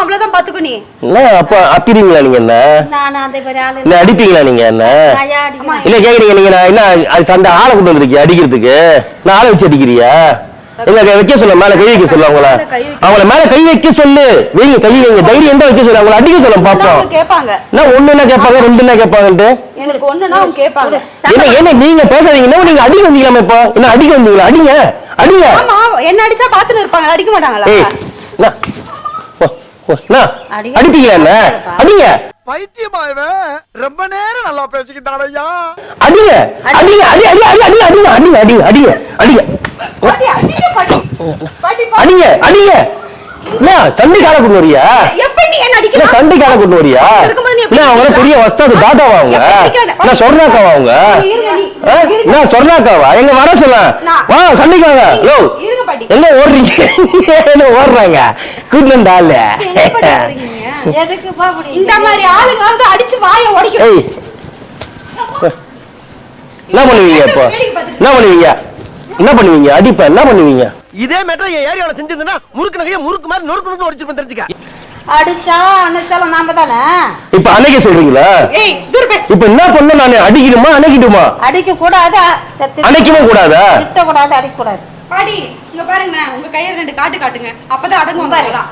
அவ்வளவுதான் பாத்துக்கோ நீ. என்ன அப்ப அப்பிடுவீங்களா நீங்க என்ன? நான் அந்த மாதிரி ஆளு இல்ல அடிப்பீங்களா நீங்க என்ன? இல்ல கேக்குறீங்க நீங்க என்ன அந்த ஆளை கொண்டு வந்திருக்கீங்க அடிக்கிறதுக்கு? நான் ஆளை வச்சு அடிக்கிறியா? இல்ல வைக்க சொல்ல மேல கை வைக்க சொல்ல அவங்கள மேல கை வைக்க சொல்லு. வைங்க கை வைங்க தைரியம் தான் வைக்க சொல்ல அவங்கள அடிக்க சொல்ல பாப்போம். கேட்பாங்க நான் ஒண்ணுன்னா கேட்பாங்க ரெண்டுன்னா கேட்பாங்கன்ட்டு. எனக்கு ஒண்ணுன்னா அவங்க கேட்பாங்க. என்ன என்ன நீங்க பேசாதீங்கன்னா நீங்க அடிக்க வந்தீங்களாமே இப்போ என்ன அடிக்க வந்தீங்களா? அடிங்க அடிங்க. ஆமா என்ன அடிச்சா பாத்துன்னு இருப்பாங்க அடிக்க மாட்டாங்களா? அடிப்பீங்களா என்ன? அடிங்க. பைத்தியமா இவன் ரொம்ப நேரம் நல்லா பேசிக்கிட்டான் ஐயா. அடிங்க அடிங்க அடி அடி அடி அடி அடிங்க அடிங்க அடிங்க அடிங்க அடிங்க அடிங்க அடிங்க. என்ன சண்டைக்கார கொண்டு வரியா? சண்டைக்கார கொண்டு வரியா? அவங்க பெரிய வஸ்தாது டாட்டாவா அவங்க? என்ன சொர்ணாக்காவா அவங்க? என்ன சொர்ணாக்காவா? எங்க வர சொல்ல வா சண்டைக்காக. யோ என்ன ஓடுறீங்க? என்ன ஓடுறாங்க கூட்ல ஆளு? இந்த மாதிரி ஆளுங்க அடிச்சு வாய உடைக்கணும். என்ன பண்ணுவீங்க இப்போ? என்ன பண்ணுவீங்க? என்ன பண்ணுவீங்க? அடிப்ப என்ன பண்ணுவீங்க? இதே மேட்டர் என் ஏரியாவுல செஞ்சிருந்தா முறுக்கு நகைய முறுக்கு மாதிரி நொறுக்கு உடைச்சிருப்பேன் தெரிஞ்சுக்க. அடிச்சாலும் அணைச்சாலும் நாம தானே. இப்ப அன்னைக்கு சொல்றீங்களா? இப்ப என்ன பண்ண நானு அடிக்கணுமா அணைக்கிட்டுமா? அடிக்க கூடாது அணைக்கவும் கூடாதா? திட்ட கூடாது அடிக்க கூடாது. பாடி இங்க பாருங்க உங்க கையில 2 காட்டுங்க அப்பதான் அடங்குவாங்க.